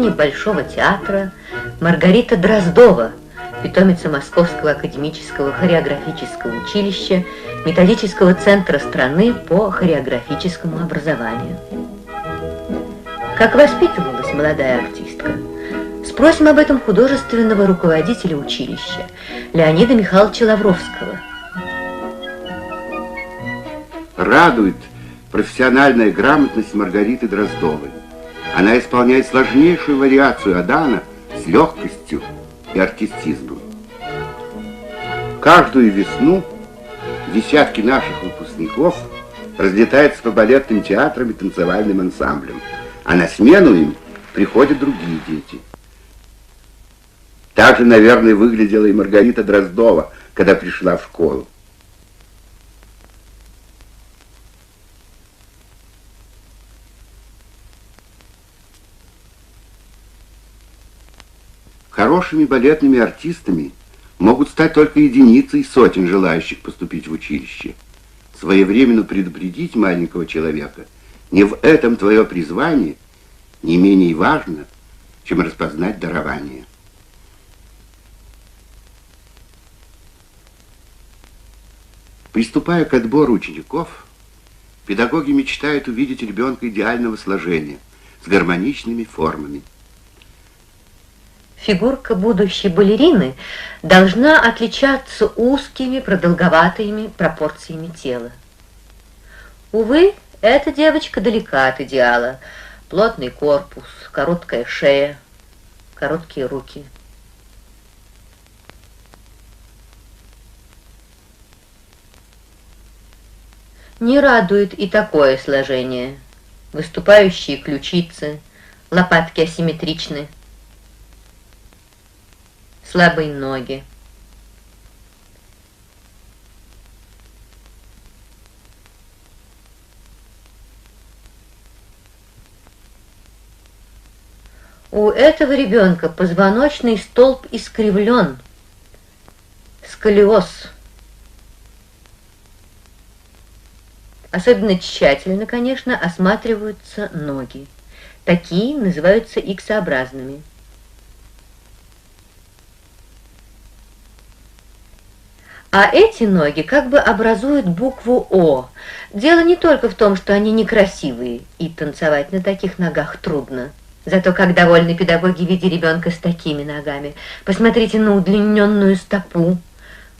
балерине Большого театра Маргарита Дроздова, питомица Московского академического хореографического училища, методического центра страны по хореографическому образованию. Как воспитывалась молодая артистка? Спросим об этом художественного руководителя училища Леонида Михайловича Лавровского. Радует профессиональная грамотность Маргариты Дроздовой. Она исполняет сложнейшую вариацию Адана с легкостью и артистизмом. Каждую весну десятки наших выпускников разлетаются по балетным театрам и танцевальным ансамблям, а на смену им приходят другие дети. Так же, наверное, выглядела и Маргарита Дроздова, когда пришла в школу. Хорошими балетными артистами могут стать только единицы из сотен желающих поступить в училище. Своевременно предупредить маленького человека: не в этом твое призвание, не менее важно, чем распознать дарование. Приступая к отбору учеников, педагоги мечтают увидеть ребенка идеального сложения, с гармоничными формами. Фигурка будущей балерины должна отличаться узкими, продолговатыми пропорциями тела. Увы, эта девочка далека от идеала. Плотный корпус, короткая шея, короткие руки. Не радует и такое сложение. Выступающие ключицы, лопатки асимметричны, слабые ноги. У этого ребенка позвоночный столб искривлен, сколиоз. Особенно тщательно, конечно, осматриваются ноги. Такие называются иксообразными. А эти ноги как бы образуют букву О. Дело не только в том, что они некрасивые, и танцевать на таких ногах трудно. Зато как довольны педагоги, видя ребенка с такими ногами. Посмотрите на удлиненную стопу.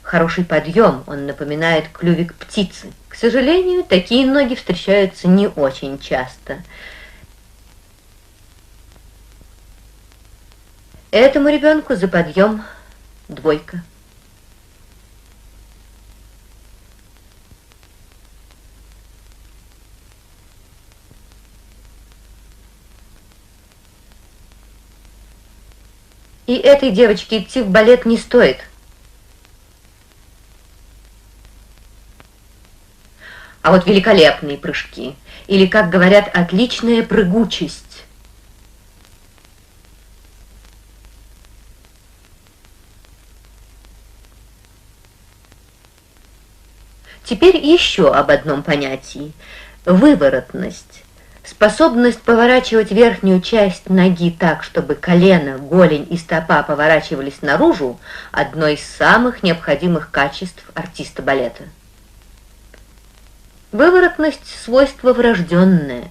Хороший подъем, он напоминает клювик птицы. К сожалению, такие ноги встречаются не очень часто. Этому ребенку за подъем 2. И этой девочке идти в балет не стоит. А вот великолепные прыжки, или, как говорят, отличная прыгучесть. Теперь еще об одном понятии. Выворотность. Способность поворачивать верхнюю часть ноги так, чтобы колено, голень и стопа поворачивались наружу, одно из самых необходимых качеств артиста балета. Выворотность – свойство врожденное.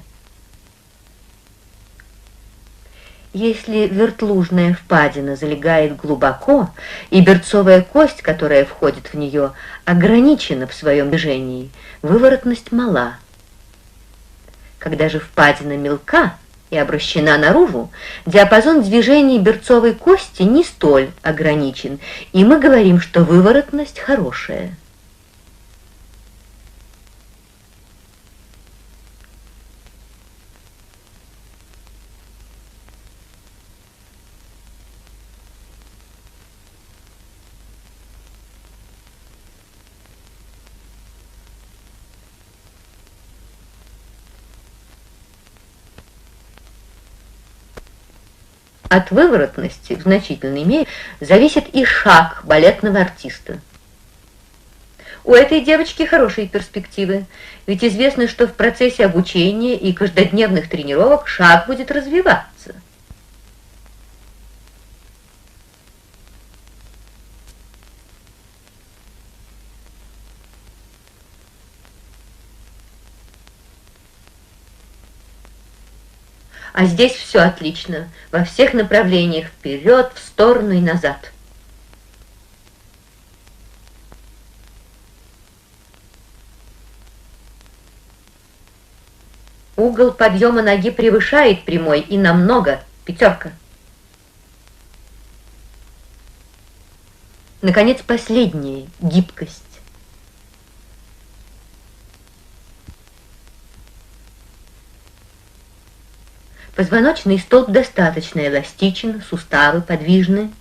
Если вертлужная впадина залегает глубоко, и берцовая кость, которая входит в нее, ограничена в своем движении, выворотность мала. Когда же впадина мелка и обращена наружу, диапазон движений берцовой кости не столь ограничен, и мы говорим, что выворотность хорошая. От выворотности в значительной мере зависит и шаг балетного артиста. У этой девочки хорошие перспективы, ведь известно, что в процессе обучения и каждодневных тренировок шаг будет развиваться. А здесь все отлично. Во всех направлениях. Вперед, в сторону и назад. Угол подъема ноги превышает прямой и намного. 5. Наконец, последнее. Гибкость. Позвоночный столб достаточно эластичен, суставы подвижны.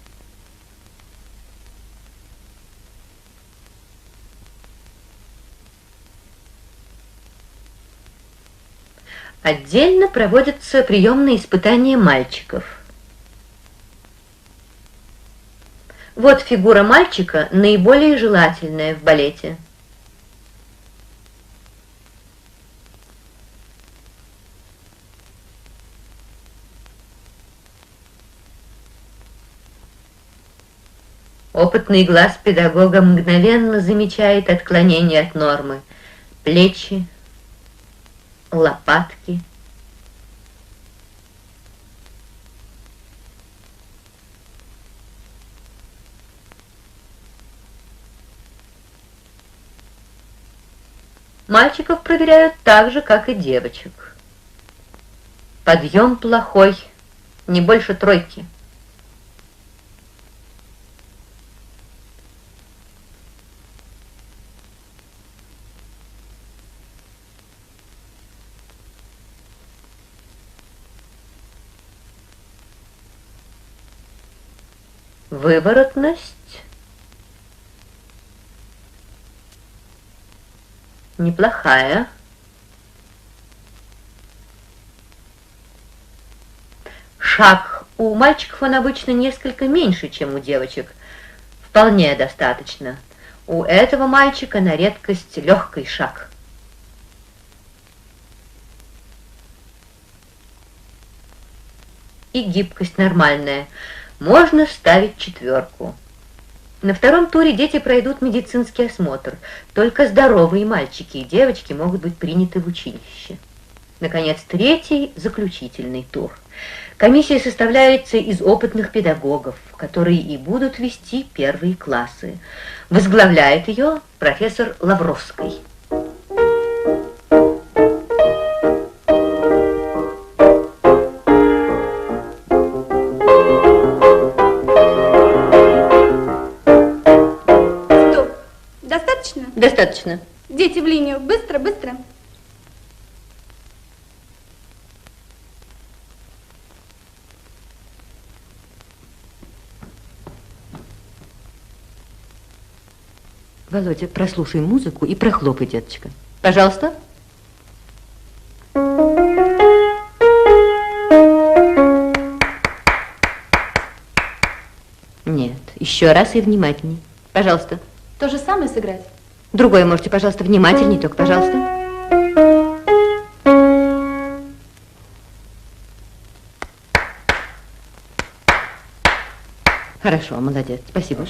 Отдельно проводятся приемные испытания мальчиков. Вот фигура мальчика, наиболее желательная в балете. Опытный глаз педагога мгновенно замечает отклонение от нормы. Плечи, лопатки. Мальчиков проверяют так же, как и девочек. Подъем плохой, не больше 3. Выворотность неплохая. Шаг у мальчиков он обычно несколько меньше, чем у девочек. Вполне достаточно. У этого мальчика на редкость легкий шаг. И гибкость нормальная. Можно ставить 4. На 2 туре дети пройдут медицинский осмотр. Только здоровые мальчики и девочки могут быть приняты в училище. Наконец, 3, заключительный тур. Комиссия составляется из опытных педагогов, которые и будут вести первые классы. Возглавляет ее профессор Лавровский. Достаточно. Дети в линию. Быстро, быстро. Володя, прослушай музыку и прохлопай, деточка. Пожалуйста. Нет, еще раз и внимательней. Пожалуйста. То же самое сыграть? Другое можете, пожалуйста, внимательней, только, пожалуйста. Хорошо, молодец, спасибо.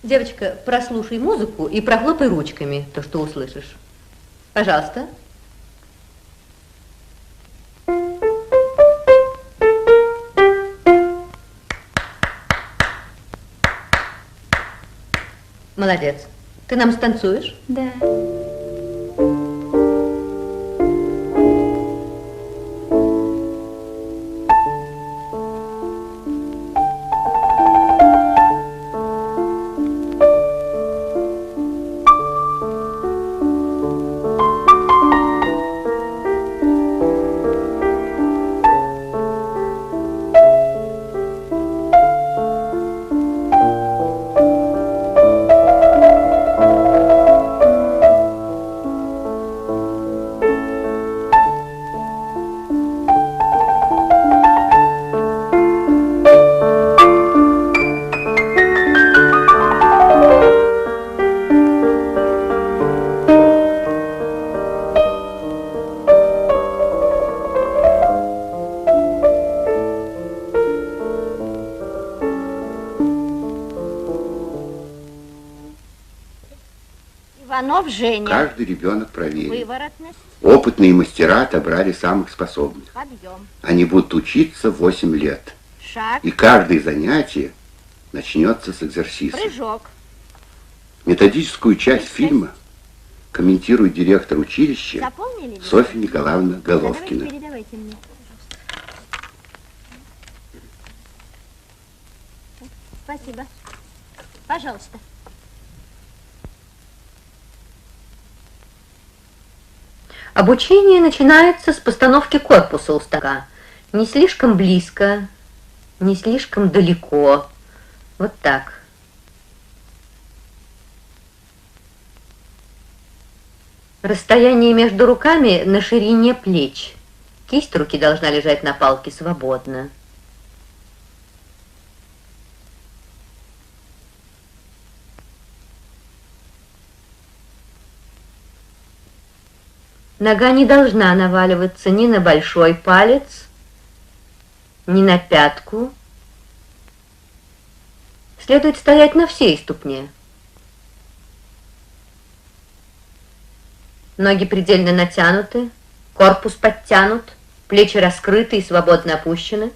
Девочка, прослушай музыку и прохлопай ручками то, что услышишь. Пожалуйста. Молодец. Ты нам станцуешь? Да. Иванов Женя. Каждый ребенок проверит. Выворотность. Опытные мастера отобрали самых способных. Подъем. Они будут учиться 8 лет. Шаг. И каждое занятие начнется с экзерсиса. Прыжок. Методическую часть фильма комментирует директор училища Запомнили? Софья Николаевна Головкина. Давайте, передавайте мне. Спасибо. Пожалуйста. Обучение начинается с постановки корпуса у станка. Не слишком близко, не слишком далеко. Вот так. Расстояние между руками на ширине плеч. Кисть руки должна лежать на палке свободно. Нога не должна наваливаться ни на большой палец, ни на пятку. Следует стоять на всей ступне. Ноги предельно натянуты, корпус подтянут, плечи раскрыты и свободно опущены.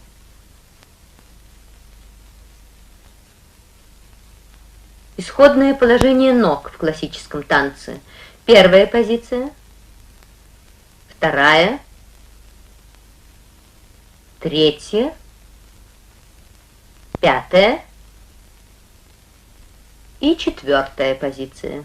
Исходное положение ног в классическом танце. Первая позиция, вторая, третья, пятая и четвертая позиция.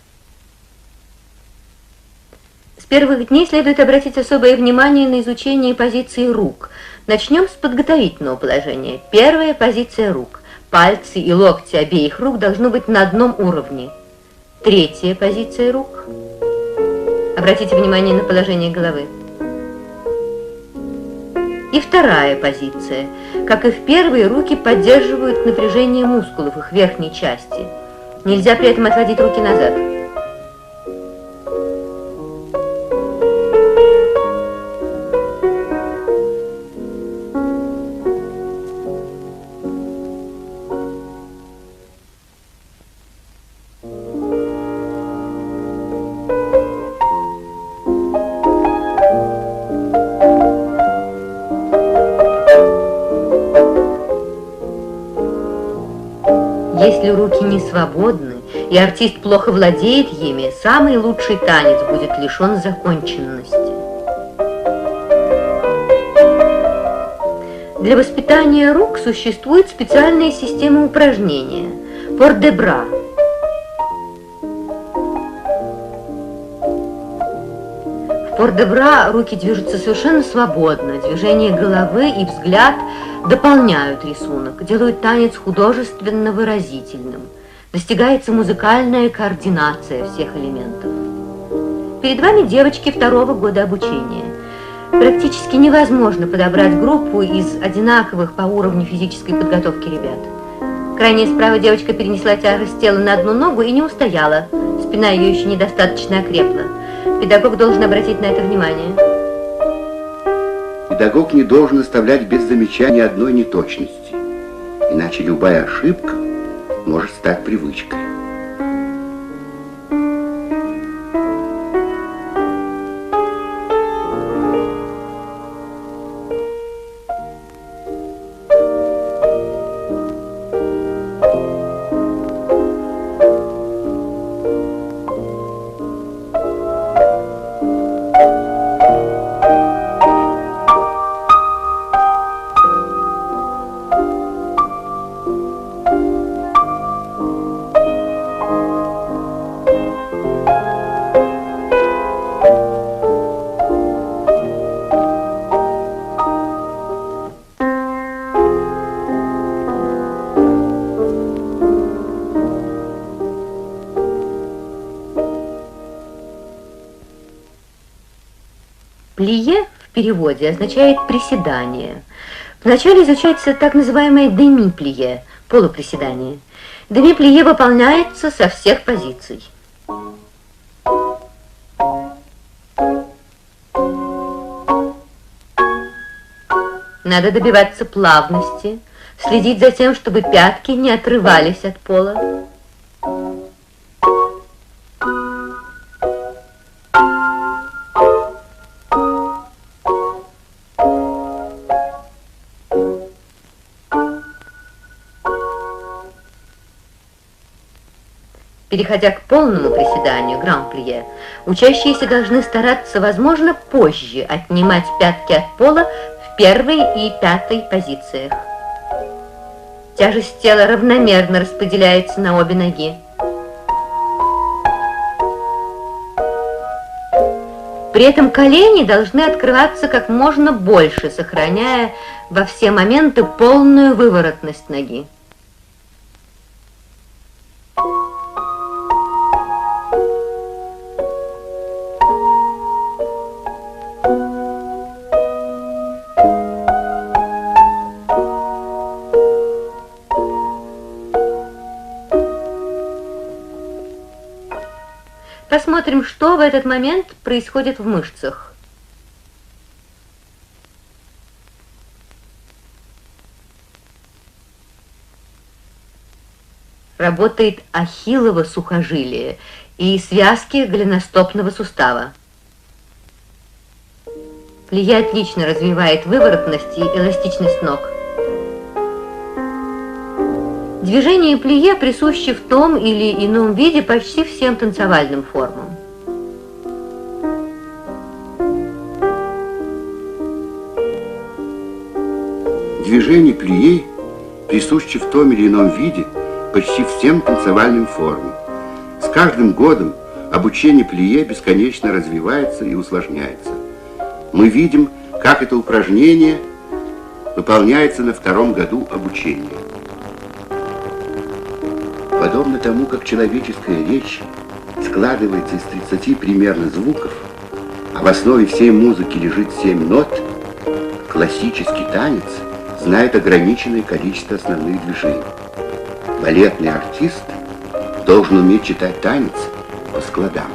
С первых дней следует обратить особое внимание на изучение позиции рук. Начнем с подготовительного положения. Первая позиция рук. Пальцы и локти обеих рук должны быть на одном уровне. Третья позиция рук. Обратите внимание на положение головы. И вторая позиция. Как и в первой, руки поддерживают напряжение мускулов их верхней части. Нельзя при этом отводить руки назад. Если руки не свободны, и артист плохо владеет ими, самый лучший танец будет лишен законченности. Для воспитания рук существует специальная система упражнения – пор-де-бра. В пор-де-бра руки движутся совершенно свободно, движение головы и взгляд дополняют рисунок, делают танец художественно выразительным. Достигается музыкальная координация всех элементов. Перед вами девочки 2-го года обучения. Практически невозможно подобрать группу из одинаковых по уровню физической подготовки ребят. Крайняя справа девочка перенесла тяжесть тела на одну ногу и не устояла. Спина ее еще недостаточно окрепла. Педагог должен обратить на это внимание. Педагог не должен оставлять без замечания одной неточности, иначе любая ошибка может стать привычкой. Плие в переводе означает приседание. Вначале изучается так называемое деми-плие, полуприседание. Деми-плие выполняется со всех позиций. Надо добиваться плавности, следить за тем, чтобы пятки не отрывались от пола. Переходя к полному приседанию, гран-плие, учащиеся должны стараться, возможно, позже отнимать пятки от пола в первой и пятой позициях. Тяжесть тела равномерно распределяется на обе ноги. При этом колени должны открываться как можно больше, сохраняя во все моменты полную выворотность ноги. Посмотрим, что в этот момент происходит в мышцах. Работает ахиллово сухожилие и связки голеностопного сустава. Плие отлично развивает выворотность и эластичность ног. Движение плие присуще в том или ином виде почти всем танцевальным формам. Движение плие присуще в том или ином виде почти всем танцевальным формам. С каждым годом обучение плие бесконечно развивается и усложняется. Мы видим, как это упражнение выполняется на втором году обучения. Подобно тому, как человеческая речь складывается из 30 примерно звуков, а в основе всей музыки лежит 7 нот, классический танец знает ограниченное количество основных движений. Балетный артист должен уметь читать танец по складам.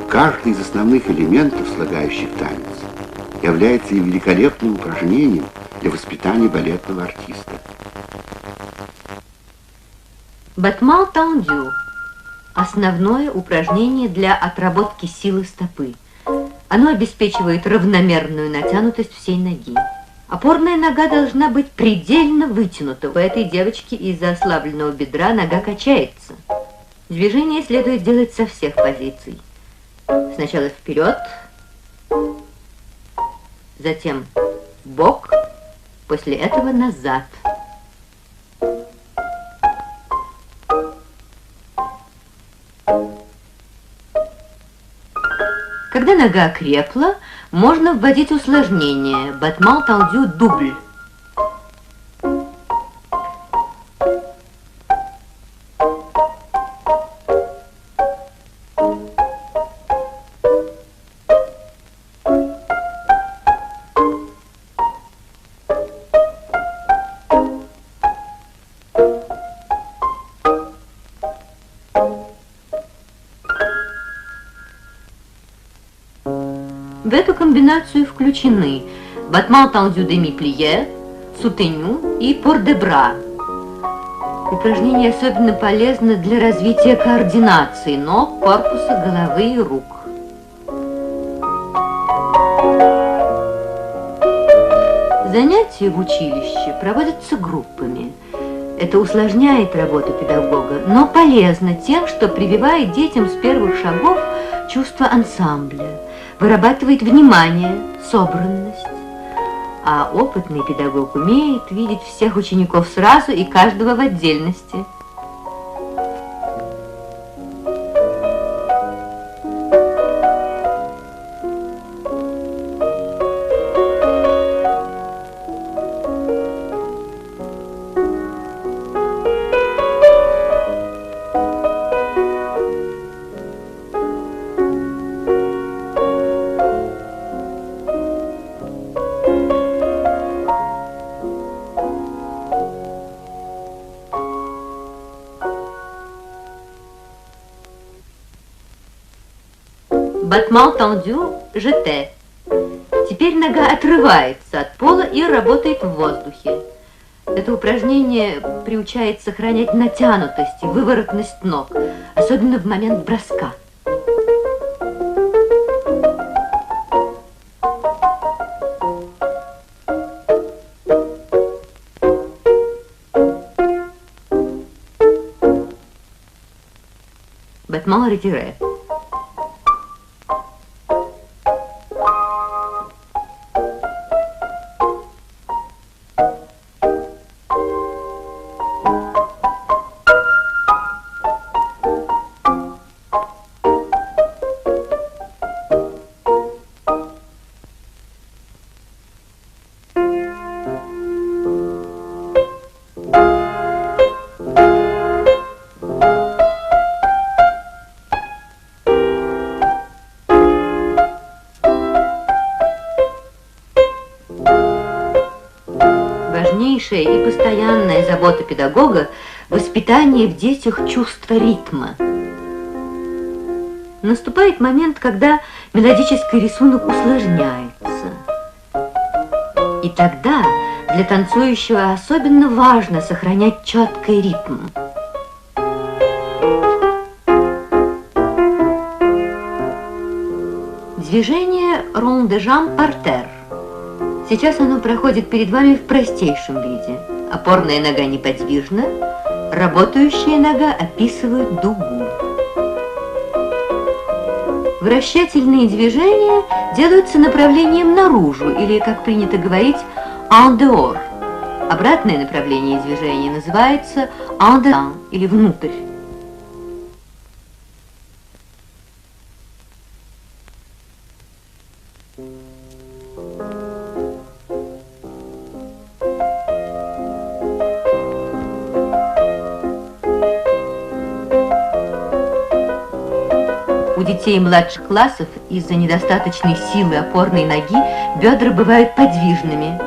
Каждый из основных элементов, слагающих танец, является и великолепным упражнением для воспитания балетного артиста. Батмал тендю – основное упражнение для отработки силы стопы. Оно обеспечивает равномерную натянутость всей ноги. Опорная нога должна быть предельно вытянута. У этой девочки из-за ослабленного бедра нога качается. Движение следует делать со всех позиций. Сначала вперед, затем в бок, после этого назад. Когда нога окрепла, можно вводить усложнение. Батмал тендю дубль. В эту комбинацию включены батмал тендю деми-плие, сутеню и пор-де-бра. Упражнение особенно полезно для развития координации ног, корпуса, головы и рук. Занятия в училище проводятся группами. Это усложняет работу педагога, но полезно тем, что прививает детям с первых шагов чувство ансамбля, вырабатывает внимание, собранность. А опытный педагог умеет видеть всех учеников сразу и каждого в отдельности. Батмал тендю жете. Теперь нога отрывается от пола и работает в воздухе. Это упражнение приучает сохранять натянутость и выворотность ног, особенно в момент броска. battement retiré. Важнейшая и постоянная забота педагога – воспитание в детях чувства ритма. Наступает момент, когда мелодический рисунок усложняется. И тогда для танцующего особенно важно сохранять четкий ритм. Движение rond de jambe par terre. Сейчас оно проходит перед вами в простейшем виде. Опорная нога неподвижна, работающая нога описывает дугу. Вращательные движения делаются направлением наружу, или, как принято говорить, en dehors. Обратное направление движения называется en dedans, или внутрь. У детей младших классов из-за недостаточной силы опорной ноги бедра бывают подвижными.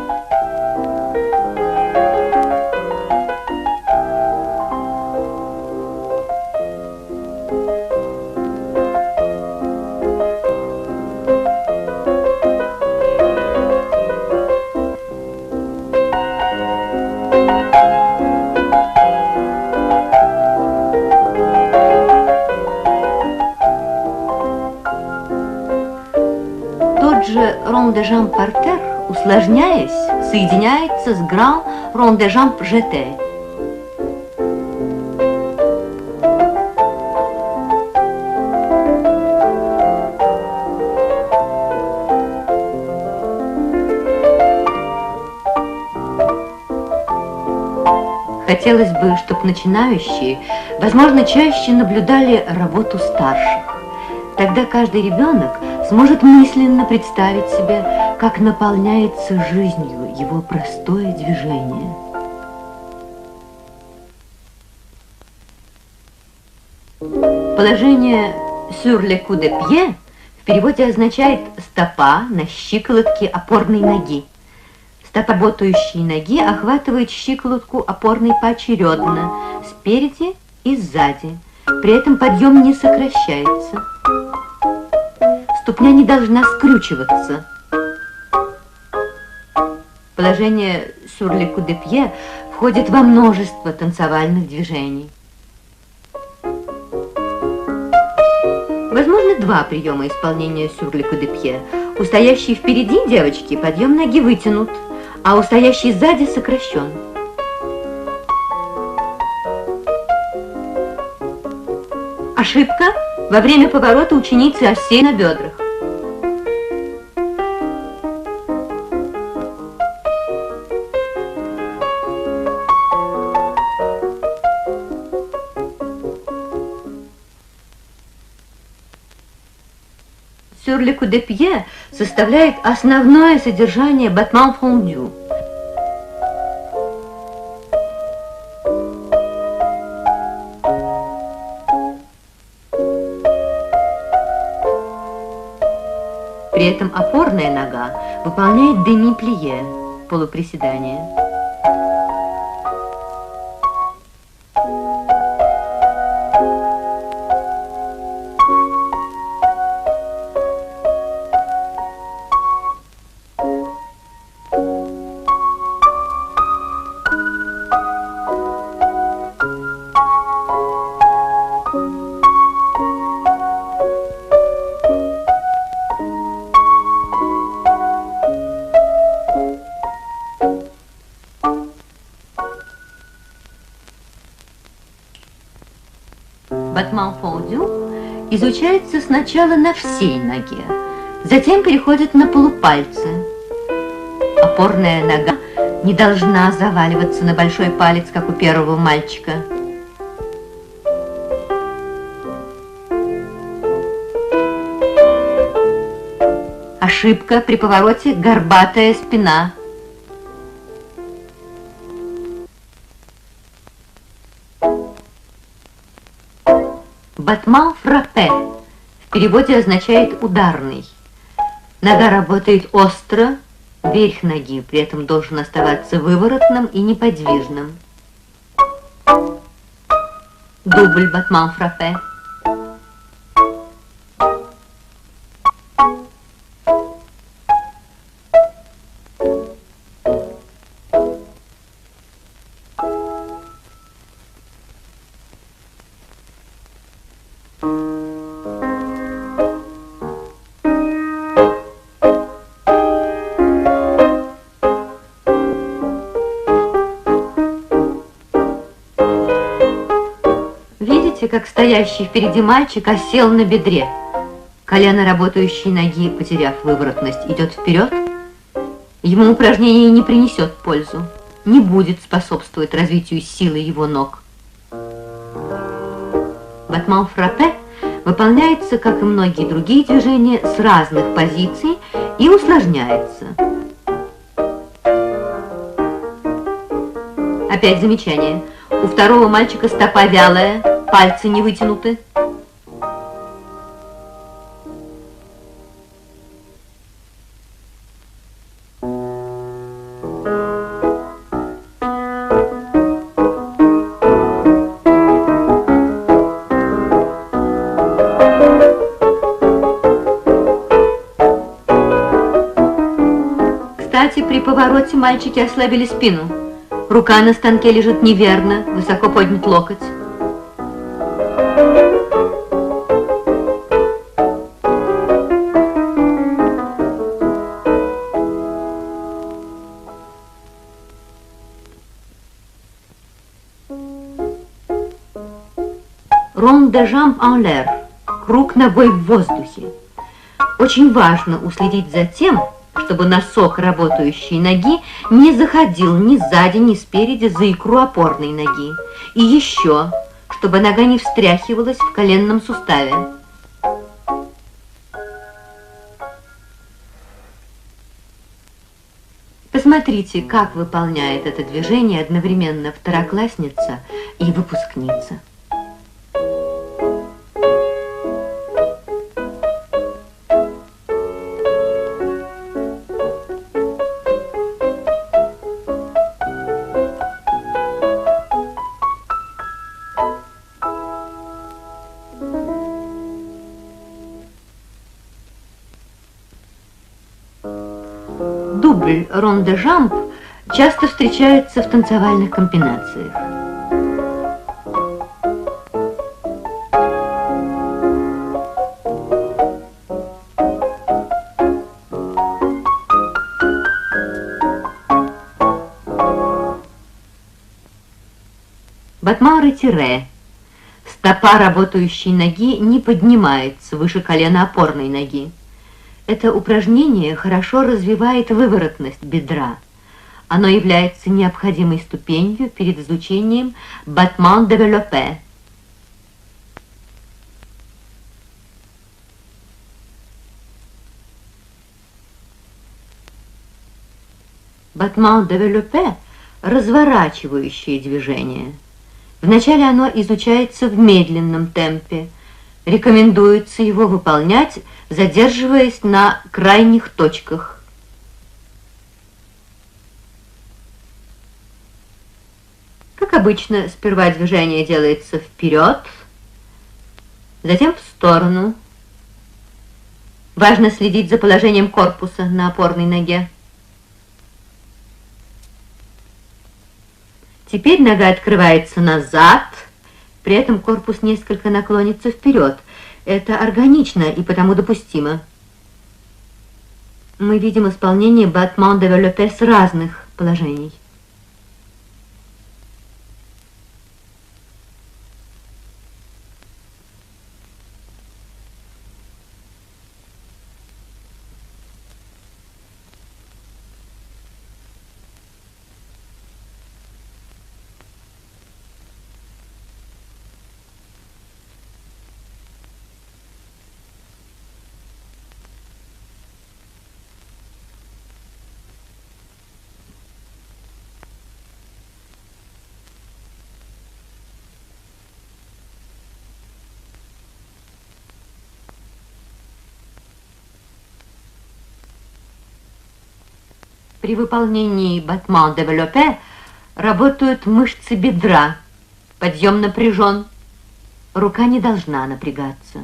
Тот же rond de jambe par terre, усложняясь, соединяется с grand rond de jambe jeté. Хотелось бы, чтобы начинающие, возможно, чаще наблюдали работу старших. Тогда каждый ребенок сможет мысленно представить себе, как наполняется жизнью его простое движение. Положение sur le coup de pied в переводе означает «стопа на щиколотке опорной ноги». Стопа работающей ноги охватывает щиколотку опорной поочередно, спереди и сзади. При этом подъем не сокращается. Ступня не должна скрючиваться. Положение sur le coup de pied входит во множество танцевальных движений. Возможно, два приема исполнения sur le coup de pied. У стоящей впереди девочки подъем ноги вытянут, а у стоящей сзади сокращен. Ошибка. Во время поворота ученицы осели на бедрах. Sur le coup de pied составляет основное содержание battement fondu. При этом опорная нога выполняет demi-plié, полуприседание. Battement fondu изучается сначала на всей ноге, затем переходит на полупальцы. Опорная нога не должна заваливаться на большой палец, как у первого мальчика. Ошибка при повороте горбатая спина. Батман фраппе в переводе означает ударный. Нога работает остро, верх ноги при этом должен оставаться выворотным и неподвижным. Дубль батман фраппе. Видите, как стоящий впереди мальчик осел на бедре? Колено работающей ноги, потеряв выворотность, идет вперед. Ему упражнение не принесет пользу, не будет способствовать развитию силы его ног. Батман фраппе выполняется, как и многие другие движения, с разных позиций и усложняется. Опять замечание. У второго мальчика стопа вялая, пальцы не вытянуты. Кстати, при повороте мальчики ослабили спину. Рука на станке лежит неверно, высоко поднят локоть. Rond de jambe en l'air, круг ногой в воздухе. Очень важно уследить за тем, чтобы носок работающей ноги не заходил ни сзади, ни спереди за икру опорной ноги. И еще, чтобы нога не встряхивалась в коленном суставе. Посмотрите, как выполняет это движение одновременно второклассница и выпускница. Дубль rond de jambe часто встречается в танцевальных комбинациях. Батман ретире. Стопа работающей ноги не поднимается выше колена опорной ноги. Это упражнение хорошо развивает выворотность бедра. Оно является необходимой ступенью перед изучением батман développé. Батман développé – разворачивающее движение. Вначале оно изучается в медленном темпе. Рекомендуется его выполнять, задерживаясь на крайних точках. Как обычно, сперва движение делается вперед, затем в сторону. Важно следить за положением корпуса на опорной ноге. Теперь нога открывается назад, при этом корпус несколько наклонится вперед. Это органично и потому допустимо. Мы видим исполнение батман développé с разных положений. При выполнении батман-девелопе работают мышцы бедра. Подъем напряжен. Рука не должна напрягаться.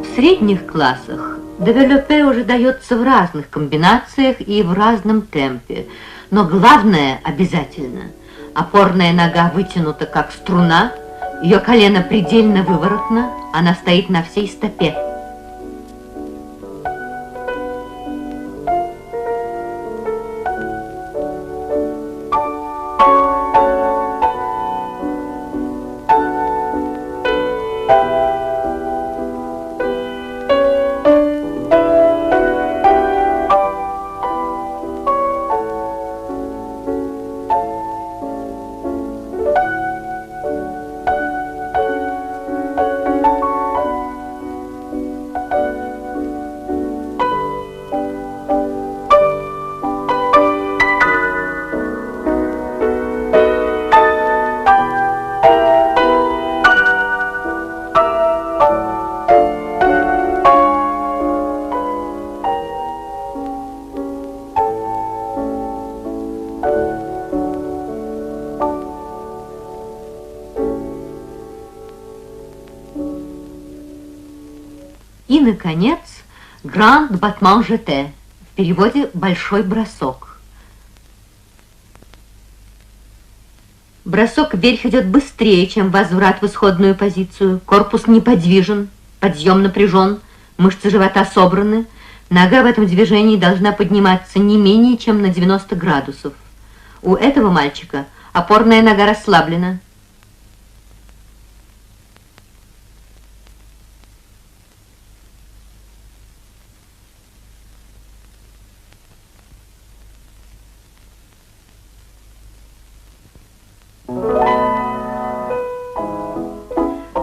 В средних классах девелопе уже дается в разных комбинациях и в разном темпе. Но главное обязательно. Опорная нога вытянута как струна, ее колено предельно выворотно, она стоит на всей стопе. И, наконец, «Grand battement jeté», в переводе «большой бросок». Бросок вверх идет быстрее, чем возврат в исходную позицию. Корпус неподвижен, подъем напряжен, мышцы живота собраны. Нога в этом движении должна подниматься не менее чем на 90 градусов. У этого мальчика опорная нога расслаблена.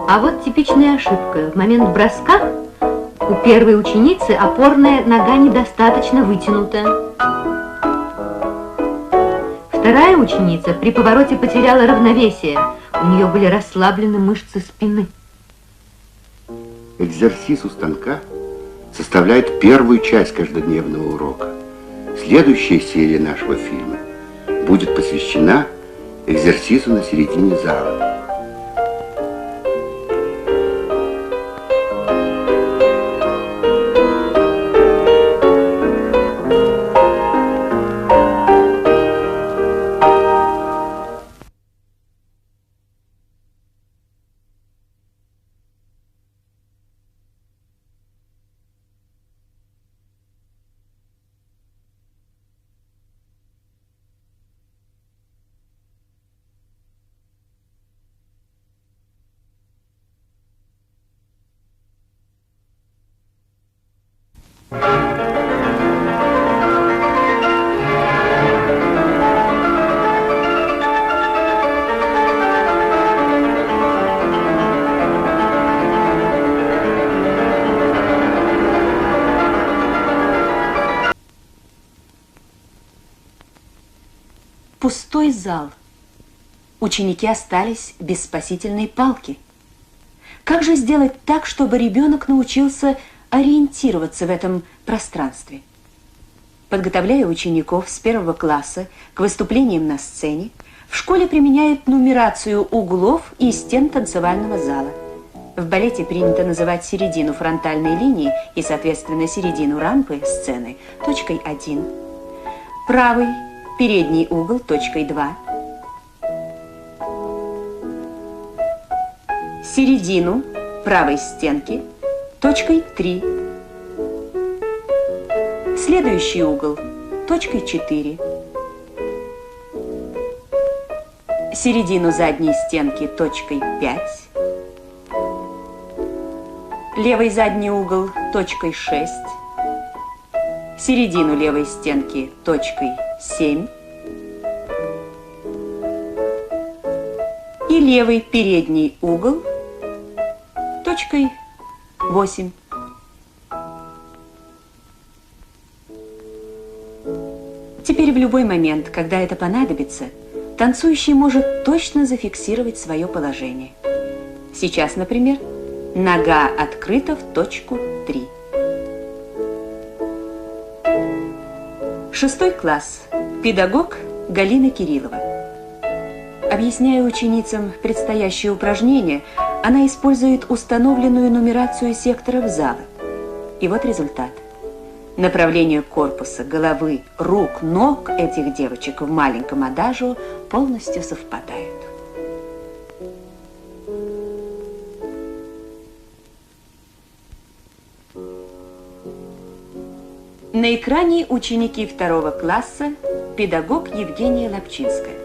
А вот типичная ошибка. В момент броска у первой ученицы опорная нога недостаточно вытянута. Вторая ученица при повороте потеряла равновесие. У нее были расслаблены мышцы спины. Экзерсис у станка составляет первую часть каждодневного урока. Следующая серия нашего фильма будет посвящена экзерсису на середине зала. Пустой зал. Ученики остались без спасительной палки. Как же сделать так, чтобы ребенок научился ориентироваться в этом пространстве? Подготовляя учеников с 1 класса к выступлениям на сцене, в школе применяют нумерацию углов и стен танцевального зала. В балете принято называть середину фронтальной линии и, соответственно, середину рампы сцены точкой 1, правый передний угол точкой 2, середину правой стенки точкой 3, следующий угол точкой 4, середину задней стенки точкой 5, левый задний угол точкой 6, середину левой стенки точкой 7 и левый передний угол точкой 8. Теперь в любой момент, когда это понадобится, танцующий может точно зафиксировать свое положение. Сейчас, например, нога открыта в точку 3. 6 класс. Педагог Галина Кириллова. Объясняя ученицам предстоящее упражнение, она использует установленную нумерацию секторов зала. И вот результат. Направление корпуса, головы, рук, ног этих девочек в маленьком адажио полностью совпадают. На экране ученики 2 класса, педагог Евгения Лапчинская.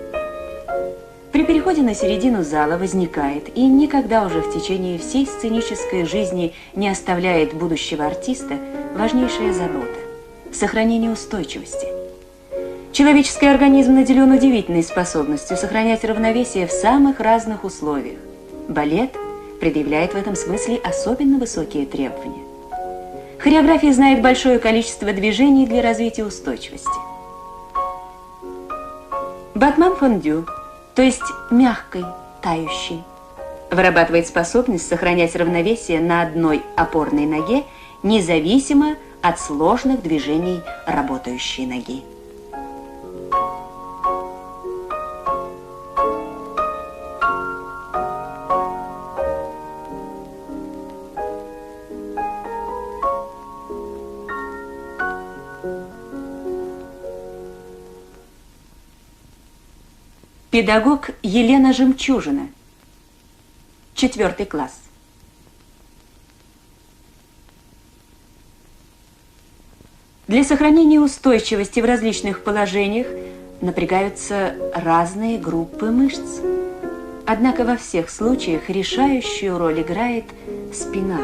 При переходе на середину зала возникает и никогда уже в течение всей сценической жизни не оставляет будущего артиста важнейшая забота – сохранение устойчивости. Человеческий организм наделен удивительной способностью сохранять равновесие в самых разных условиях. Балет предъявляет в этом смысле особенно высокие требования. Хореография знает большое количество движений для развития устойчивости. Батман фондю, то есть мягкой, тающей, вырабатывает способность сохранять равновесие на одной опорной ноге, независимо от сложных движений работающей ноги. Педагог Елена Жемчужина, 4 класс. Для сохранения устойчивости в различных положениях напрягаются разные группы мышц. Однако во всех случаях решающую роль играет спина.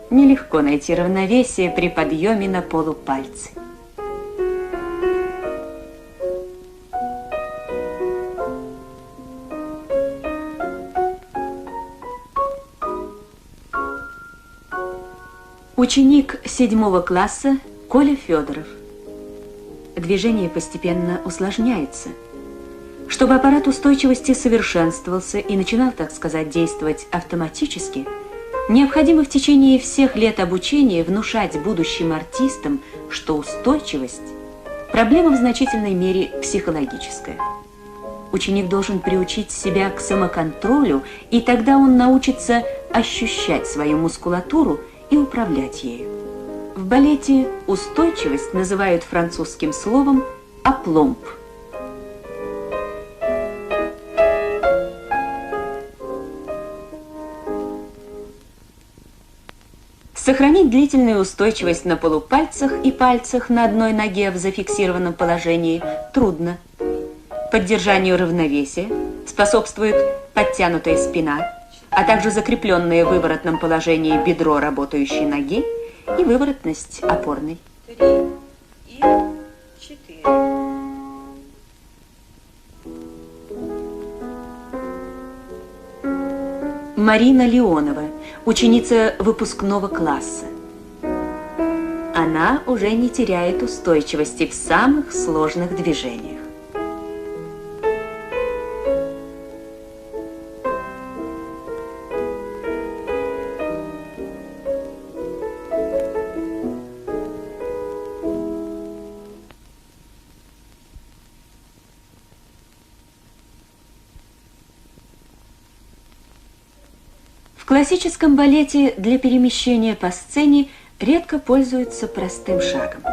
Нелегко найти равновесие при подъеме на полупальцы. Ученик 7 класса Коля Федоров. Движение постепенно усложняется. Чтобы аппарат устойчивости совершенствовался и начинал, так сказать, действовать автоматически, необходимо в течение всех лет обучения внушать будущим артистам, что устойчивость – проблема в значительной мере психологическая. Ученик должен приучить себя к самоконтролю, и тогда он научится ощущать свою мускулатуру и управлять ею. В балете устойчивость называют французским словом «апломб». Сохранить длительную устойчивость на полупальцах и пальцах на одной ноге в зафиксированном положении трудно. Поддержанию равновесия способствует подтянутая спина, а также закрепленное в выворотном положении бедро работающей ноги и выворотность опорной. 3 и 4. Марина Леонова, ученица выпускного класса. Она уже не теряет устойчивости в самых сложных движениях. В классическом балете для перемещения по сцене редко пользуются простым шагом.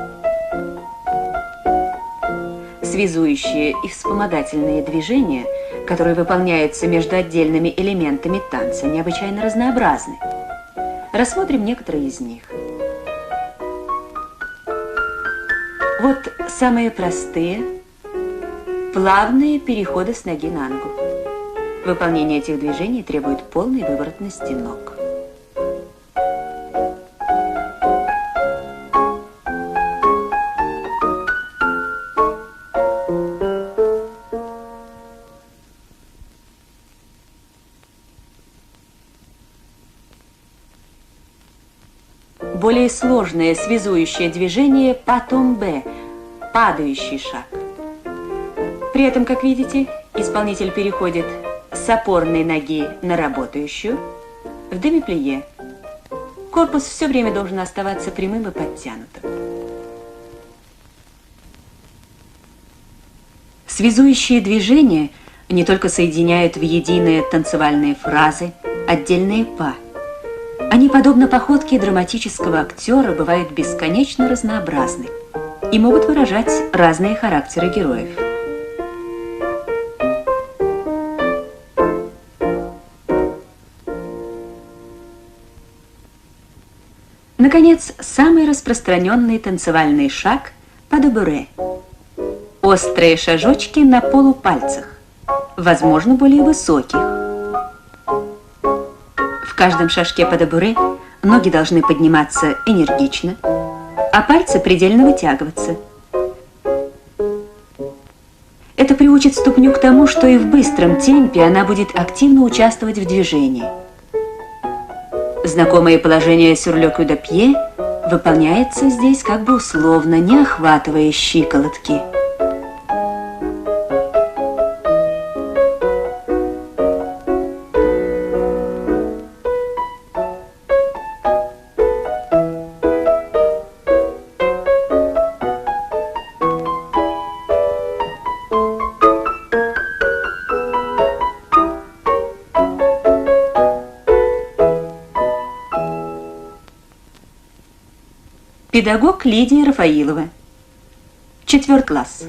Связующие и вспомогательные движения, которые выполняются между отдельными элементами танца, необычайно разнообразны. Рассмотрим некоторые из них. Вот самые простые, плавные переходы с ноги на ногу. Выполнение этих движений требует полной выворотности ног. более сложное связующее движение па-томбе, падающий шаг. При этом, как видите, исполнитель переходит с опорной ноги на работающую в демиплие. Корпус все время должен оставаться прямым и подтянутым. Связующие движения не только соединяют в единые танцевальные фразы, отдельные па. Они, подобно походке драматического актера, бывают бесконечно разнообразны и могут выражать разные характеры героев. Наконец, самый распространенный танцевальный шаг – падебюре. Острые шажочки на полупальцах, возможно, более высоких. В каждом шажке падебюре ноги должны подниматься энергично, а пальцы предельно вытягиваться. Это приучит ступню к тому, что и в быстром темпе она будет активно участвовать в движении. Знакомое положение сюр-ле-кю-де-пье выполняется здесь как бы условно, не охватывая щиколотки. Педагог Лидия Рафаилова. 4 класс.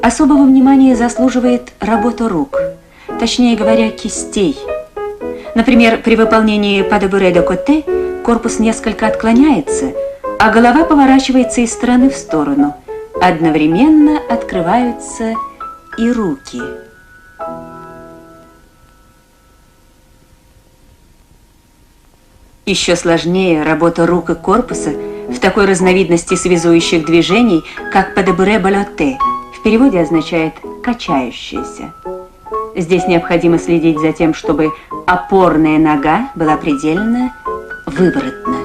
Особого внимания заслуживает работа рук, точнее говоря, кистей. Например, при выполнении падебюре де коте корпус несколько отклоняется, а голова поворачивается из стороны в сторону. Одновременно открываются и руки. Еще сложнее работа рук и корпуса в такой разновидности связующих движений, как падебюре балоте. В переводе означает «качающаяся». Здесь необходимо следить за тем, чтобы опорная нога была предельно выворотна.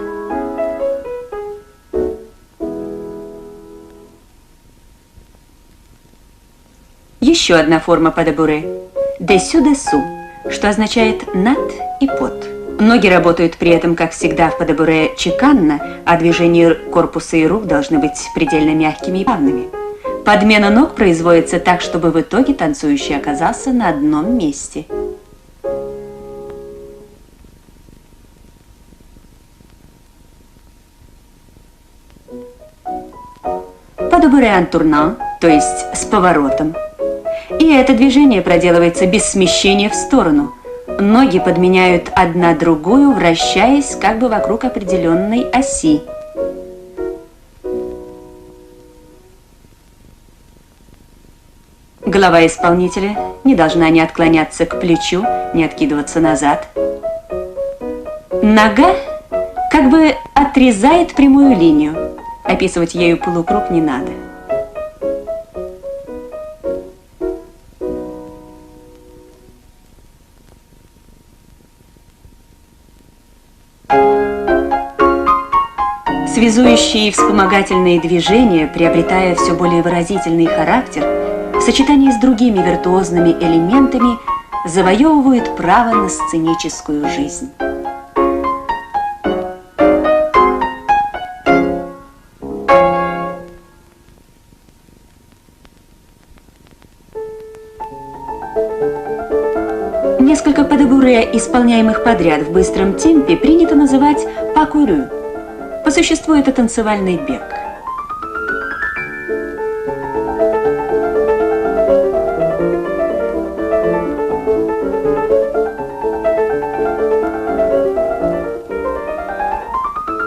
Еще одна форма падебюре – десю-десу, что означает «над» и «под». Ноги работают при этом, как всегда, в падебюре чеканно, а движения корпуса и рук должны быть предельно мягкими и плавными. Подмена ног производится так, чтобы в итоге танцующий оказался на одном месте. Падебюре ан турнан, то есть с поворотом. И это движение проделывается без смещения в сторону. Ноги подменяют одна другую, вращаясь как бы вокруг определенной оси. Голова исполнителя не должна ни отклоняться к плечу, ни откидываться назад. Нога как бы отрезает прямую линию. Описывать ею полукруг не надо. Связующие и вспомогательные движения, приобретая все более выразительный характер, в сочетании с другими виртуозными элементами, завоевывают право на сценическую жизнь. Несколько падебюре, исполняемых подряд в быстром темпе, принято называть па-курю. По существу это танцевальный бег.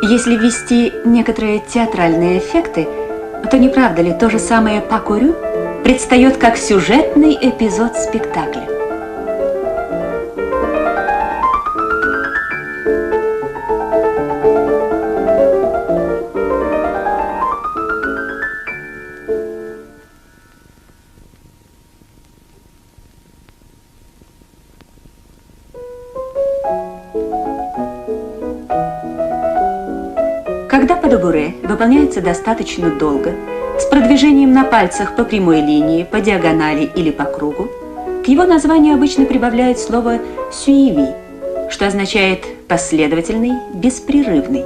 Если ввести некоторые театральные эффекты, то не правда ли то же самое па-курю предстает как сюжетный эпизод спектакля? буре выполняется достаточно долго, с продвижением на пальцах по прямой линии, по диагонали или по кругу, к его названию обычно прибавляют слово «suivi», что означает «последовательный», «беспрерывный».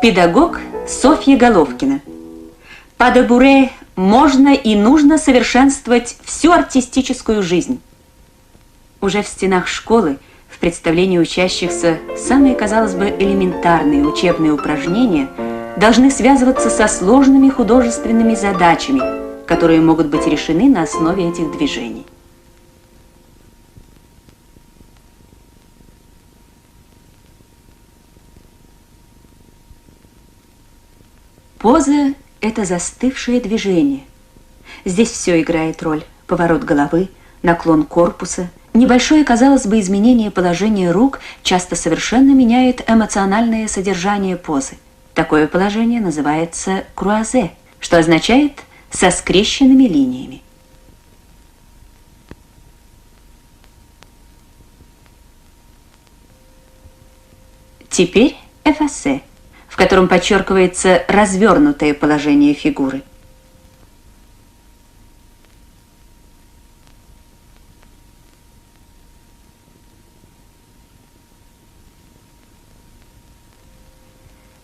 Педагог Софья Головкина. По де буре можно и нужно совершенствовать всю артистическую жизнь. Уже в стенах школы в представлении учащихся самые, казалось бы, элементарные учебные упражнения должны связываться со сложными художественными задачами, которые могут быть решены на основе этих движений. Поза – это застывшее движение. Здесь все играет роль. Поворот головы, наклон корпуса, небольшое, казалось бы, изменение положения рук часто совершенно меняет эмоциональное содержание позы. Такое положение называется круазе, что означает «со скрещенными линиями». Теперь эффасе, в котором подчеркивается развернутое положение фигуры.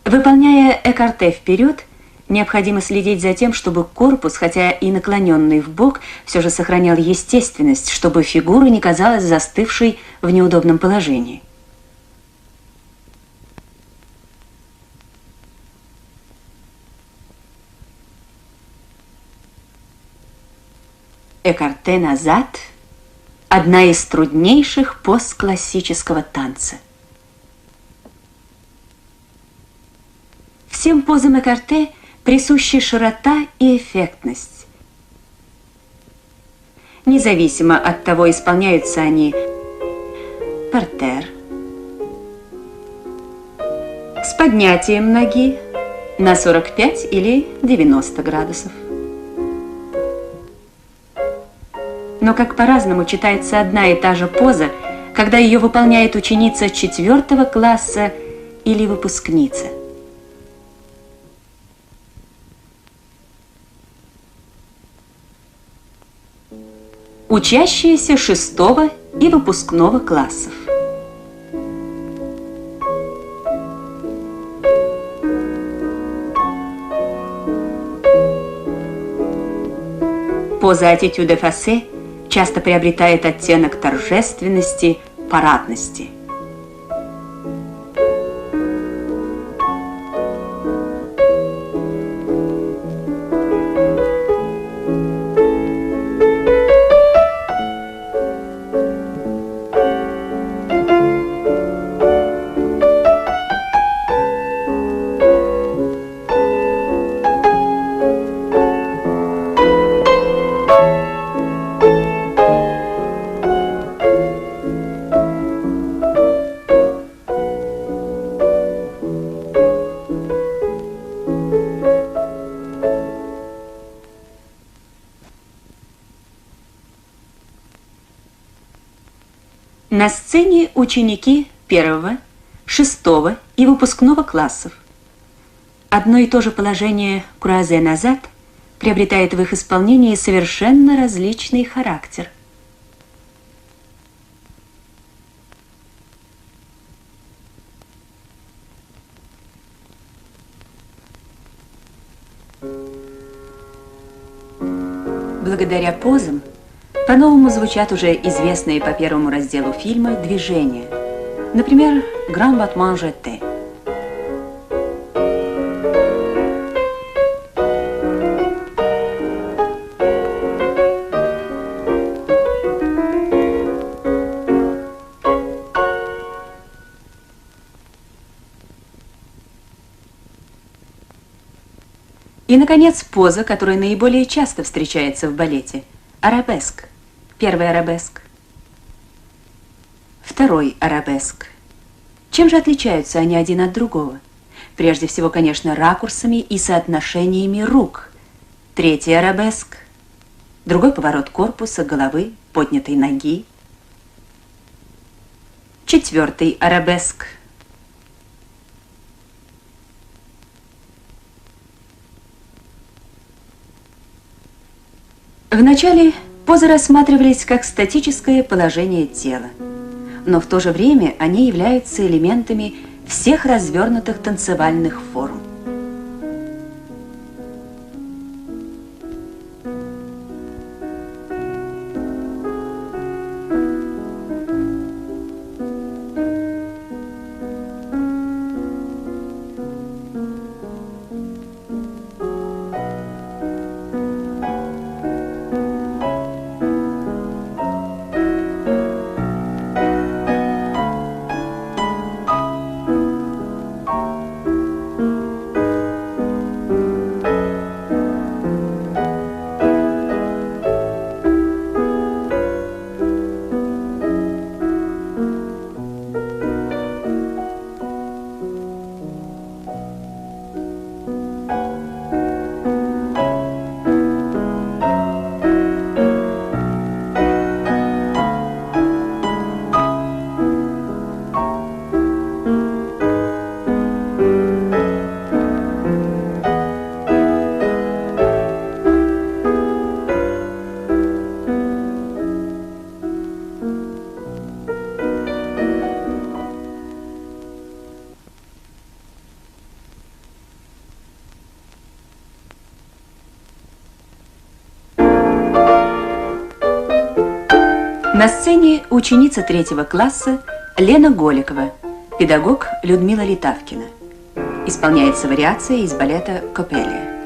Выполняя экарте вперед, необходимо следить за тем, чтобы корпус, хотя и наклоненный вбок, все же сохранял естественность, чтобы фигура не казалась застывшей в неудобном положении. Экарте назад – одна из труднейших поз классического танца. Всем позам экарте присущи широта и эффектность. Независимо от того, исполняются они партер, с поднятием ноги на 45 или 90 градусов. Но как по-разному читается одна и та же поза, когда ее выполняет ученица 4 класса или выпускница. Учащиеся 6 и выпускного классов. Поза attitude effacée часто приобретает оттенок торжественности, парадности. На сцене ученики 1, 6 и выпускного классов. Одно и то же положение круазе назад приобретает в их исполнении совершенно различный характер. Благодаря позам по-новому звучат уже известные по первому разделу фильма движения. Например, «Grand battement jeté». И, наконец, поза, которая наиболее часто встречается в балете – арабеск. Первый арабеск. Второй арабеск. Чем же отличаются они один от другого? Прежде всего, конечно, ракурсами и соотношениями рук. Третий арабеск. Другой поворот корпуса, головы, поднятой ноги. 4-й арабеск. Вначале позы рассматривались как статическое положение тела, но в то же время они являются элементами всех развернутых танцевальных форм. На сцене ученица 3-го класса Лена Голикова, педагог Людмила Литавкина. Исполняется вариация из балета «Копелия».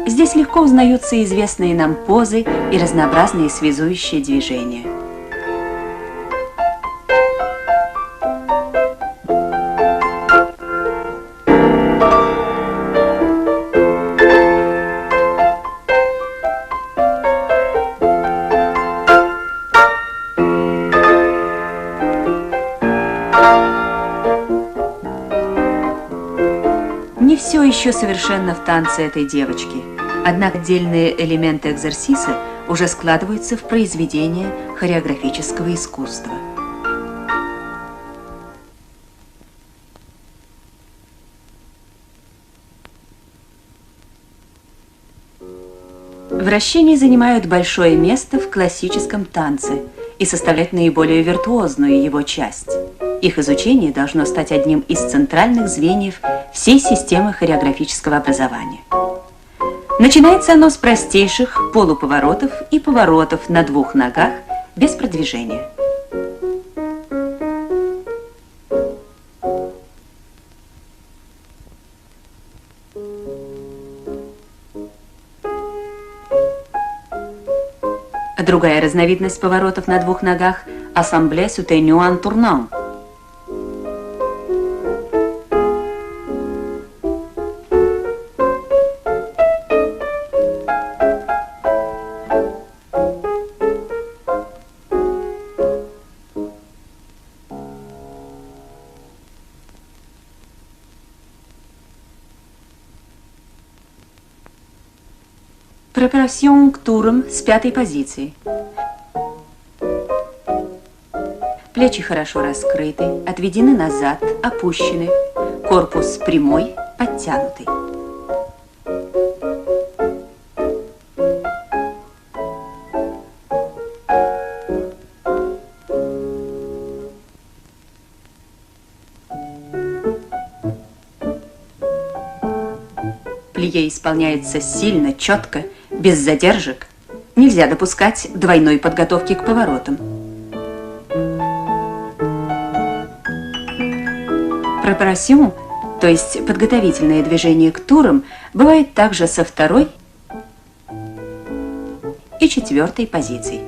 Здесь легко узнаются известные нам позы и разнообразные связующие движения. Не все еще совершенно в танце этой девочки, однако отдельные элементы экзерсиса уже складываются в произведение хореографического искусства. Вращения занимают большое место в классическом танце и составляют наиболее виртуозную его часть. Их изучение должно стать одним из центральных звеньев всей системы хореографического образования. Начинается оно с простейших полуповоротов и поворотов на 2 ногах без продвижения. Другая разновидность поворотов на 2 ногах – ассамбле soutenu en tournant. Préparation к турам с 5-й позиции. Плечи хорошо раскрыты, отведены назад, опущены. Корпус прямой, подтянутый. Плие исполняется сильно, четко, без задержек. Нельзя допускать двойной подготовки к поворотам. Préparation, то есть подготовительное движение к турам, бывает также со 2-й и 4-й позиций.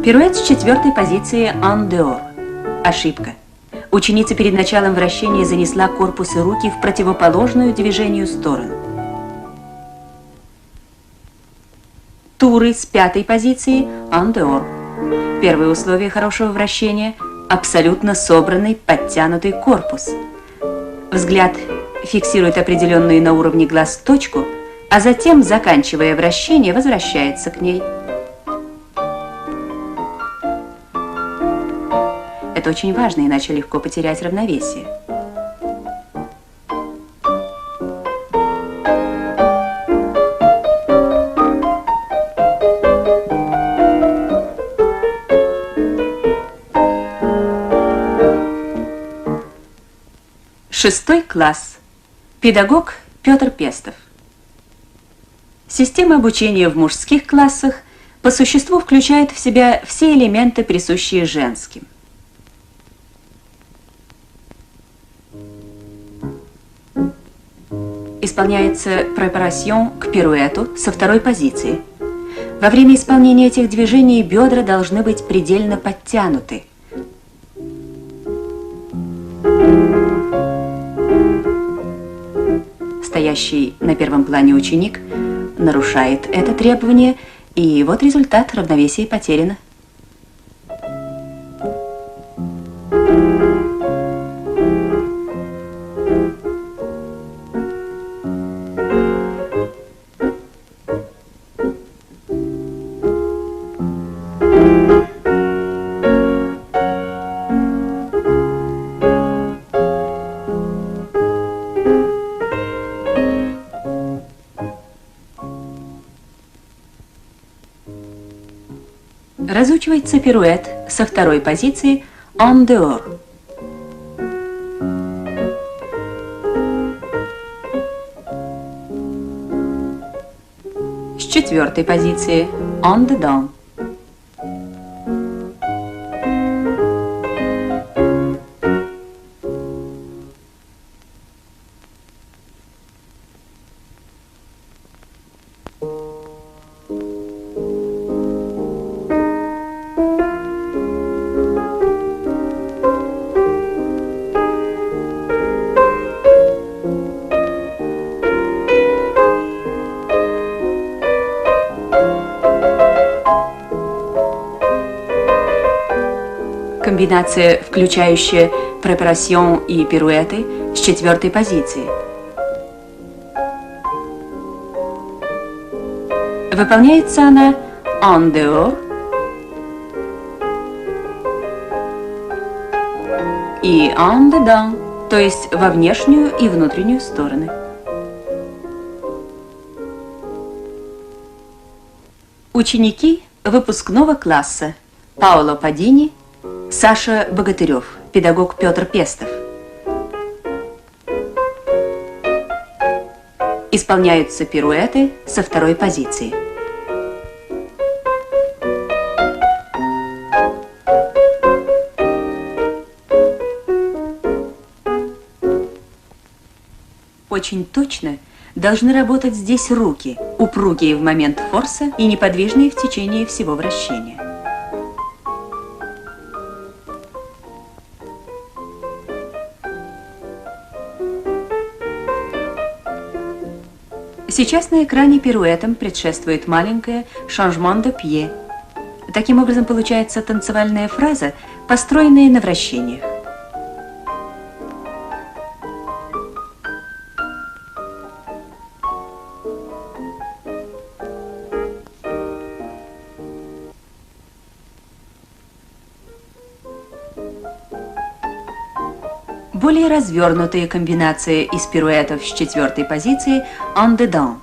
Пируэт с 4-й позиции en dehors. Ошибка. Ученица перед началом вращения занесла корпус и руки в противоположную движению сторону. Туры с 5-й позиции en dehors. Первое условие хорошего вращения – абсолютно собранный, подтянутый корпус. Взгляд фиксирует определенную на уровне глаз точку, а затем, заканчивая вращение, возвращается к ней. Это очень важно, иначе легко потерять равновесие. Шестой класс. Педагог Петр Пестов. Система обучения в мужских классах по существу включает в себя все элементы, присущие женским. Исполняется препарасьон к пируэту со второй позиции. Во время исполнения этих движений бедра должны быть предельно подтянуты. Стоящий на первом плане ученик нарушает это требование, и вот результат: равновесие потеряно. Разучивается пируэт со второй позиции en dehors. С четвертой позиции en dedans. Комбинация, включающая препарасьон и пируэты, с четвертой позиции. Выполняется она en dehors и en dedans, то есть во внешнюю и внутреннюю стороны. Ученики выпускного класса Паоло Падини, Саша Богатырев, педагог Петр Пестов. Исполняются пируэты со второй позиции. Очень точно должны работать здесь руки, упругие в момент форса и неподвижные в течение всего вращения. Сейчас на экране пируэтам предшествует маленькое «changement de pied». Таким образом получается танцевальная фраза, построенная на вращениях. Более развернутые комбинации из пируэтов с четвертой позиции en dedans.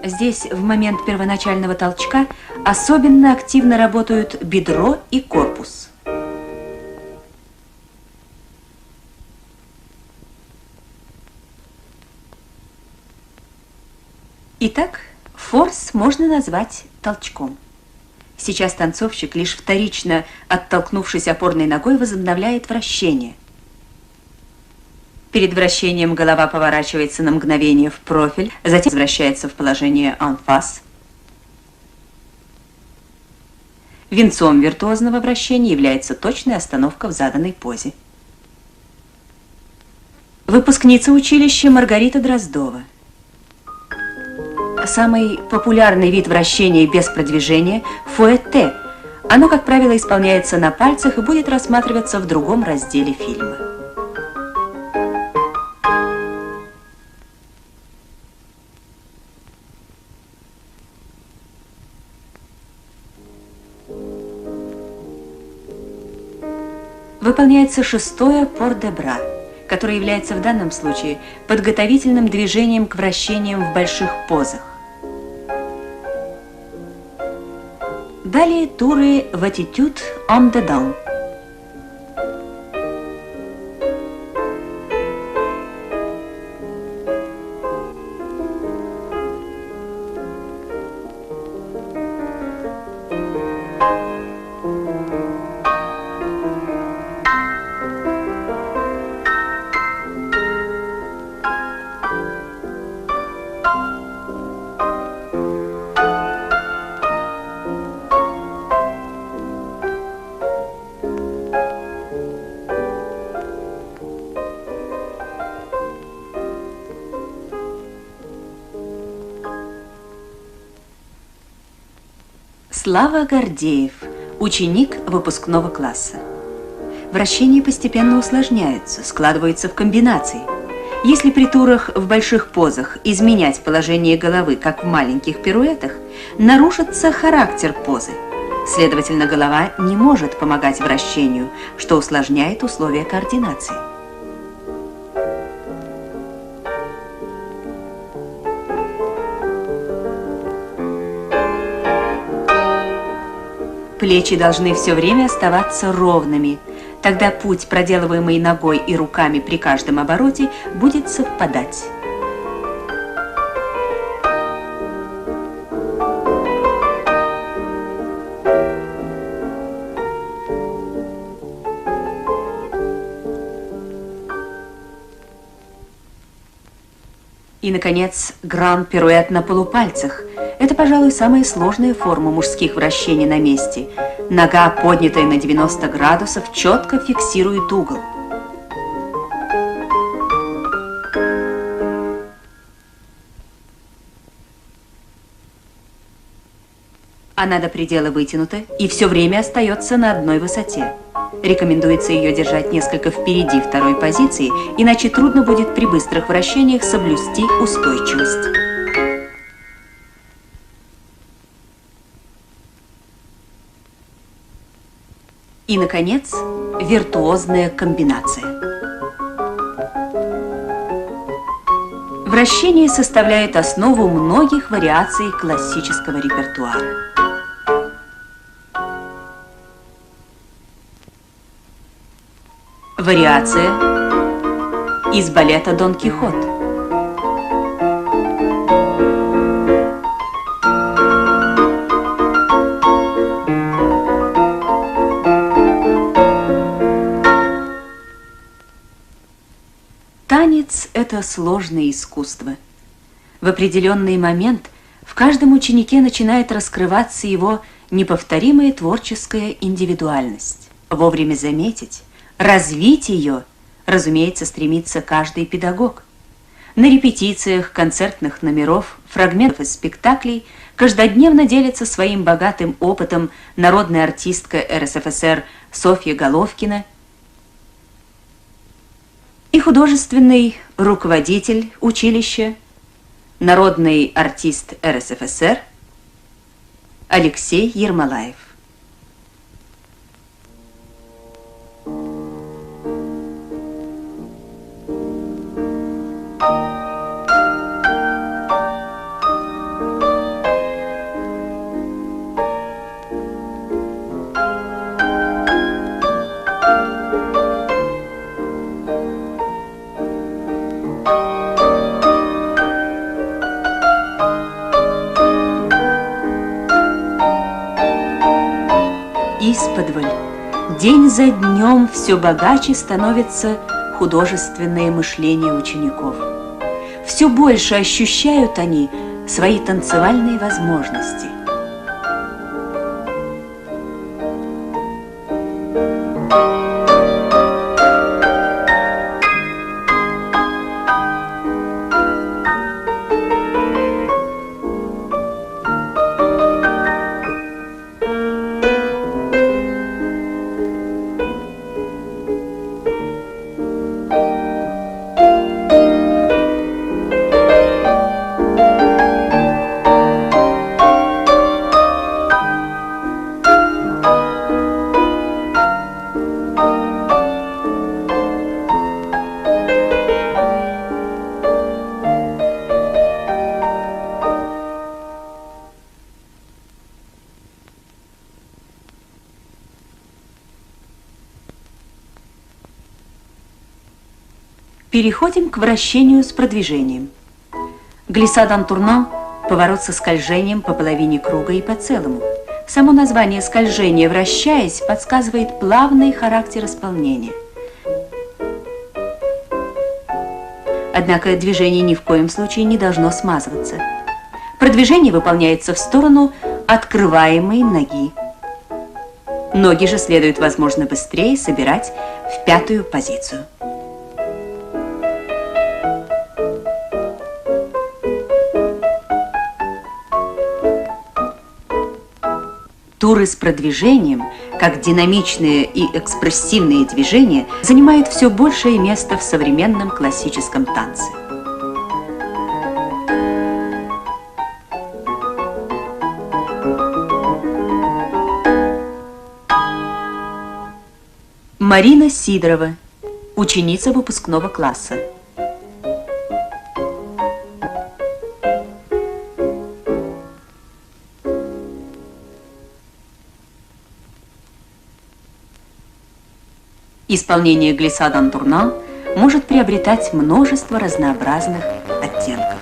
Здесь в момент первоначального толчка особенно активно работают бедро и корпус. Итак, форс можно назвать толчком. Сейчас танцовщик, лишь вторично оттолкнувшись опорной ногой, возобновляет вращение. Перед вращением голова поворачивается на мгновение в профиль, затем возвращается в положение en face. Венцом виртуозного вращения является точная остановка в заданной позе. Выпускница училища Маргарита Дроздова. самый популярный вид вращения без продвижения – фуэте. Оно, как правило, исполняется на пальцах и будет рассматриваться в другом разделе фильма. Выполняется шестое пор-де-бра, которое является в данном случае подготовительным движением к вращениям в больших позах. Далее туры в attitude en dedans. Слава Гордеев, ученик выпускного класса. Вращения постепенно усложняются, складываются в комбинации. Если при турах в больших позах изменять положение головы, как в маленьких пируэтах, нарушится характер позы. Следовательно, голова не может помогать вращению, что усложняет условия координации. Плечи должны все время оставаться ровными. Тогда путь, проделываемый ногой и руками при каждом обороте, будет совпадать. И, наконец, гранд-пируэт на полупальцах. Это, пожалуй, самая сложная форма мужских вращений на месте. Нога, поднятая на 90 градусов, четко фиксирует угол. Она до предела вытянута и все время остается на одной высоте. Рекомендуется ее держать несколько впереди второй позиции, иначе трудно будет при быстрых вращениях соблюсти устойчивость. И, наконец, виртуозная комбинация. Вращение составляет основу многих вариаций классического репертуара. Вариация из балета «Дон Кихот». Танец – это сложное искусство. В определенный момент в каждом ученике начинает раскрываться его неповторимая творческая индивидуальность. Вовремя заметить, развить ее, разумеется, стремится каждый педагог. На репетициях концертных номеров, фрагментов из спектаклей каждодневно делится своим богатым опытом народная артистка РСФСР Софья Головкина и художественный руководитель училища, народный артист РСФСР Алексей Ермолаев. Исподволь, день за днем все богаче становится художественное мышление учеников. Все больше ощущают они свои танцевальные возможности. Переходим к вращению с продвижением. Глиссад ан турнан – поворот со скольжением по половине круга и по целому. Само название скольжения, вращаясь, подсказывает плавный характер исполнения. Однако движение ни в коем случае не должно смазываться. Продвижение выполняется в сторону открываемой ноги. Ноги же следует, возможно, быстрее собирать в пятую позицию. Туры с продвижением, как динамичные и экспрессивные движения, занимают все большее место в современном классическом танце. Марина Сидорова, ученица выпускного класса. Исполнение глиссад ан турнан может приобретать множество разнообразных оттенков.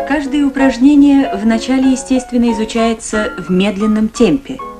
Каждое упражнение вначале, естественно, изучается в медленном темпе –